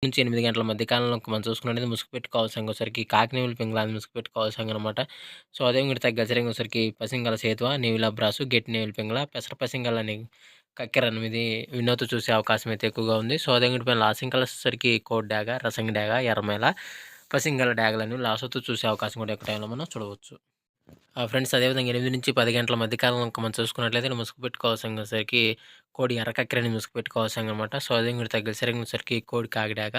నుంచి 8 గంటల మధ్య కాలంలో మనం చూసుకున్నట్టయితే ముసుగుపెట్టి కావాల్సంగోసరికి కాకినేవులు పింగళాన్ని ముసుగుపెట్టి కావాల్సంగనమాట. సో, అదే ఇంగటి గజరింగోసరికి పసింగల సేతువ, నీవిల బ్రాసు, గెట్టి నేవులు పింగళ, పెసర పసింగలని కక్కెరనిమిది వినోద్ చూసే అవకాశం అయితే ఎక్కువగా ఉంది. సో, అదే ఇంగటి పైన లాసింకలసరికి కోడి డాగ, రసంగి డాగ, ఎర్రమేల, పసింగల డాగలని లాసోతో చూసే అవకాశం కూడా ఎక్కువ టైంలో మనం చూడవచ్చు. ఫ్రెండ్స్ అదేవిధంగా 8-10 గంటల మధ్య కాలంలో మనం చూసుకున్నట్లయితే ముసుగు పెట్టుకోవాల్సంగసరికి కోడి ఎర్ర కక్కెరని ముసుగు పెట్టుకోవాల్సంగనమాట. సో, అదే ఇంగటి తగ్గసరికి కోడి కాకి డాగ,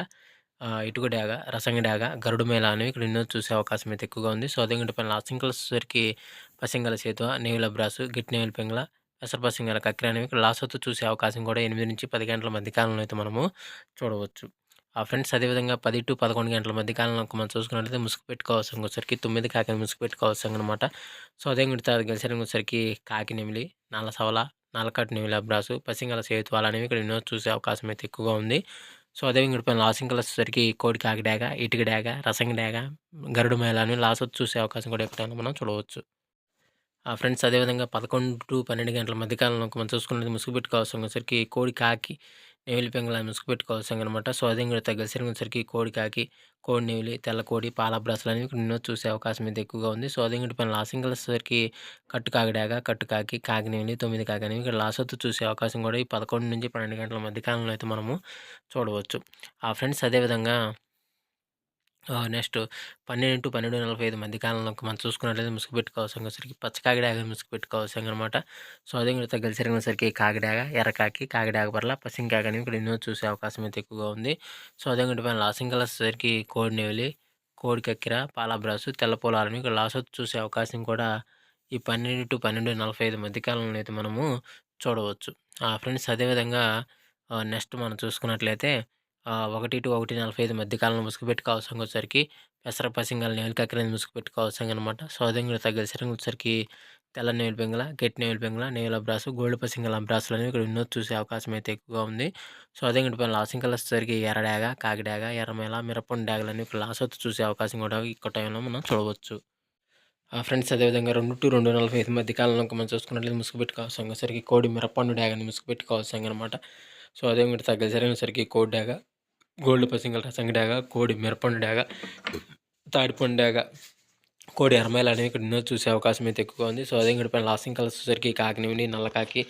ఇటుక డాగ, రసంగి డాగ, గరుడు మేళ అనేవి ఇక్కడ ఎన్నో చూసే అవకాశం అయితే ఎక్కువగా ఉంది. సో, అదే ఇంగటి పైన లాసింకలసరికి పసింగల సేతువ, నేవుల బ్రాసు, గిట్టి నేవుల పింగళ, పెసర పసింగల కక్కెర అనేవి ఇక్కడ లాసోతో చూసే అవకాశం కూడా 8-10 గంటల మధ్య కాలంలో అయితే మనము చూడవచ్చు. ఫ్రెండ్స్ అదేవిధంగా 10-11 గంటల మధ్య కాలంలో మనం చూసుకున్నట్లయితే ముసుగు పెట్టుకోవాల్సంగసరికి 9 కాకిని ముసుగు పెట్టుకోవాల్సంగనమాట. సో, అదే ఇంగటి గెలిసరికి కాకి నెమిలి, నల్ల సవల, నల్లకట్టు నెమిలి అబ్రాసు, పసింగల సేతువాలు అనేవి ఇక్కడ ఎన్నో చూసే అవకాశం అయితే ఎక్కువగా ఉంది. సో, అదే ఇంగటి పైన లాసింకలసరికి కోడి కాకి డాగ, ఇటుక డాగ, రసంగి డాగ, గరుడు మేళ అని లాసోతో చూసే అవకాశం కూడా ఎక్కడైనా మనం చూడవచ్చు. ఫ్రెండ్స్ అదేవిధంగా 11-12 గంటల మధ్య కాలంలో మనం చూసుకున్నది ముసుగు పెట్టుకోవాల్సంగసరికి కోడి కాకి, నెమిలి పింగళాన్ని ముసుగు పెట్టుకోవాల్సంగనమాట. సో, అదే ఇంగ తగ్గసరికి కోడి కాకి, కోడి నెమిలి, తెల్ల కోడి, పాల బ్రాసులు అనేవి ఇక్కడ ఎన్నో చూసే అవకాశం అయితే ఎక్కువగా ఉంది. సో, అదే ఇంగటి పైన లాసింకలసరికి కట్టు కాకి డాగ, కట్టు కాకి, కాకి నెమిలి, 9 కాకి అనేవి ఇక్కడ లాసోతో చూసే అవకాశం కూడా ఈ 11-12 గంటల మధ్య కాలంలో అయితే మనము చూడవచ్చు. ఫ్రెండ్స్ అదేవిధంగా నెక్స్ట్ 12-12:45 మధ్య కాలంలో మనం చూసుకున్నట్లయితే ముసుగు పెట్టుకోవాల్సంగసరికి పచ్చ కాకిడాగని ముసుగు పెట్టుకోవాల్సంగనమాట. సో, అదే ఇంగ గెలిసరికి కాకిడాగ, ఎర్రకాకి, కాకిడాగ పర్ల, పసింకాకి అనేవి ఇక్కడ ఎన్నో చూసే అవకాశం అయితే ఎక్కువగా ఉంది. సో, అదే ఇంగటి పైన లాసింకలసరికి కోడి నెవిలి, కోడి కక్కెర, పాల బ్రాసు, తెల్ల పొలాలని ఇక్కడ లాసోతో చూసే అవకాశం కూడా ఈ 12-12:45 మధ్య కాలంలో అయితే మనము చూడవచ్చు. ఫ్రెండ్స్ అదేవిధంగా నెక్స్ట్ మనం చూసుకున్నట్లయితే 1-1:45 మధ్య కాలంలో ముసుగు పెట్టుకోవాల్సంగొచ్చేసరికి పెసర పసింగల నేవులు కక్కెరని ముసుగు పెట్టుకోవాల్సంగనమాట. సో, అదే ఇంగ తగ్గసరికి తెల్ల నేవులు పింగళ, గెట్టి నేవులు పింగళ, నేవుల బ్రాసు, గోల్డ్ పసింగల బ్రాసులు అనేవి ఇక్కడ ఎన్నో చూసే అవకాశం అయితే ఎక్కువగా ఉంది. సో, అదే ఇంగటి పైన లాసింకలొచ్చేసరికి ఎర్ర డాగ, కాకి డాగ, ఎర్రమేల, మిరపొండు డాగలని ఇక్కడ లాసోతో చూసే అవకాశం కూడా ఎక్కువ టైంలో మనం చూడవచ్చు. ఫ్రెండ్స్ అదేవిధంగా 2-2:45 మధ్య కాలంలో మనం చూసుకున్నట్లయితే ముసుగు పెట్టుకోవాల్సంగసరికి కోడి మిరపండు డాగని ముసుగు పెట్టుకోవాల్సంగనమాట. సో, అదే ఇంగటి తగ్గసరికి కోడి డాగ, గోల్డ్ పసింగల రసంగి డాగ, కోడి మిరపండు డాగ, తాడిపండు డాగ, కోడి ఎర్రమేల అనేవి ఇక్కడ ఎన్నో చూసే అవకాశం అయితే ఎక్కువగా ఉంది. సో, అదే ఇంగటి పైన లాసింగ్ కలర్సరికి కాకినివిని, నల్లకాకి,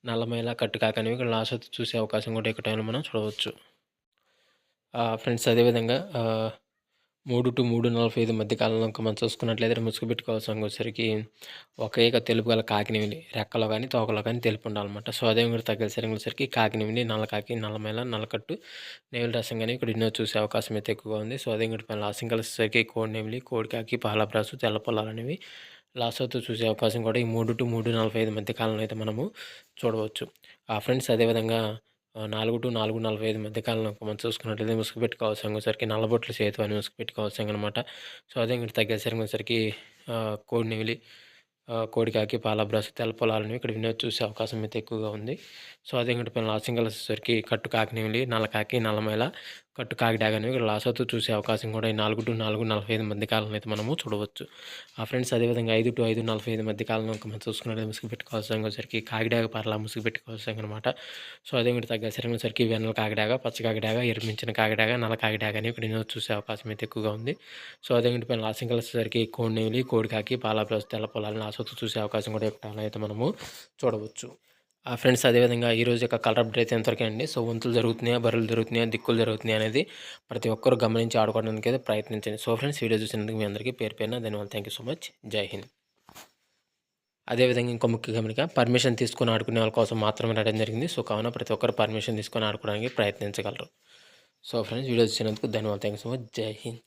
నల్లమేల, కట్టుకాకి అనేవి ఇక్కడ లాసోతో చూసే అవకాశం కూడా ఎక్కువ టైంలో మనం చూడవచ్చు. ఫ్రెండ్స్ అదేవిధంగా 3-3:45 మధ్య కాలంలో మనం చూసుకున్నట్లయితే ముసుగు పెట్టుకోవాల్సంగొచ్చేసరికి ఒక ఈక తెలుపు గల కాకినివిని రెక్కలో కానీ, తోకలో కానీ తెలుపు ఉండాలన్నమాట. సో, అదే ఇంగటి తగ్గసరికి కాకినివిని, నల్లకాకి, నల్లమేల, నల్లకట్టు, నెమిలి రసం గాని ఇక్కడ ఎన్నో చూసే అవకాశం అయితే ఎక్కువగా ఉంది. సో, అదే ఇంగటి పైన లాసింగ్ కలిసేసరికి కోడి నెమిలి, కోడి కాకి, పాల బ్రాసు, తెల్ల పొలాలు అనేవి లాసోతో చూసే అవకాశం కూడా ఈ 3-3:45 మధ్య కాలంలో అయితే మనము చూడవచ్చు. ఫ్రెండ్స్ అదేవిధంగా 4-4:45 మధ్య కాలంలో మనం చూసుకున్నట్లయితే ముసుగు పెట్టుకోవాల్సంగొచ్చేసరికి నల్లబొట్లు సేతు అని ముసుగు పెట్టుకోవాల్సంగనమాట. సో, అదే ఇంగటి తగ్గసరికి కోడి నెమిలి, కోడి కాకి, పాల బ్రాసు, తెల్ల పొలాలని ఇక్కడ వినోద్ చూసే అవకాశం అయితే ఎక్కువగా ఉంది. సో, అదే ఇంగటి పైన లాసింగ్ కలిసేసరికి కట్టు కాకి నెమిలి, నల్లకాకి, నల్లమేల, కట్టు కాకి డాగ అనేవి ఇక్కడ లాసోతో చూసే అవకాశం కూడా ఈ 4-4:45 మధ్య కాలంలో అయితే మనము చూడవచ్చు. ఫ్రెండ్స్ అదేవిధంగా 5-5:45 మధ్య కాలంలో మనం చూసుకున్నట్లయితే ముసుగు పెట్టుకోవాల్సంగొచ్చేసరికి కాకిడాగ పర్ల ముసుగు పెట్టుకోవాల్సంగనమాట. సో, అదే ఇంగటి తగ్గసరికి వెన్నెల కాకిడాగ, పచ్చ కాకిడాగ, ఎరిపించిన కాకిడాగ, నల్ల కాకిడాగ అనేవి ఇక్కడ వినోద్ చూసే అవకాశం అయితే ఎక్కువగా ఉంది. సో, అదే ఇంగటి పైన లాసింగ్ కలిసేసరికి కోడి నెమిలి, కోడి కాకి, పాల బ్రాసు, తెల్ల పొలాలని లాసోతో చూసే అవకాశం కూడా ఎక్కువ టైంలో అయితే మనము చూడవచ్చు. ఫ్రెండ్స్ అదేవిధంగా ఈరోజు యొక్క కలర్ అప్డేట్ అయితే ఎంతవరకే అండి. సో, వంతులు జరుగుతున్నాయా, బర్రెలు జరుగుతున్నాయా, దిక్కులు జరుగుతున్నాయా అనేది ప్రతి ఒక్కరు గమనించి ఆడుకోవడానికి అయితే ప్రయత్నించండి. సో, ఫ్రెండ్స్ వీడియో చూసినందుకు మీ అందరికీ పేరు పేరున ధన్యవాదాలు. Thank you so much. జై హింద్. అదేవిధంగా ఇంకో ముఖ్య గమనిక పర్మిషన్ తీసుకొని ఆడుకునే వాళ్ళ కోసం మాత్రమే రావడం జరిగింది. సో, కావున ప్రతి ఒక్కరు పర్మిషన్ తీసుకొని ఆడుకోవడానికి ప్రయత్నించగలరు. సో, ఫ్రెండ్స్ వీడియో చూసినందుకు ధన్యవాదాలు. Thank you so much. జై హింద్.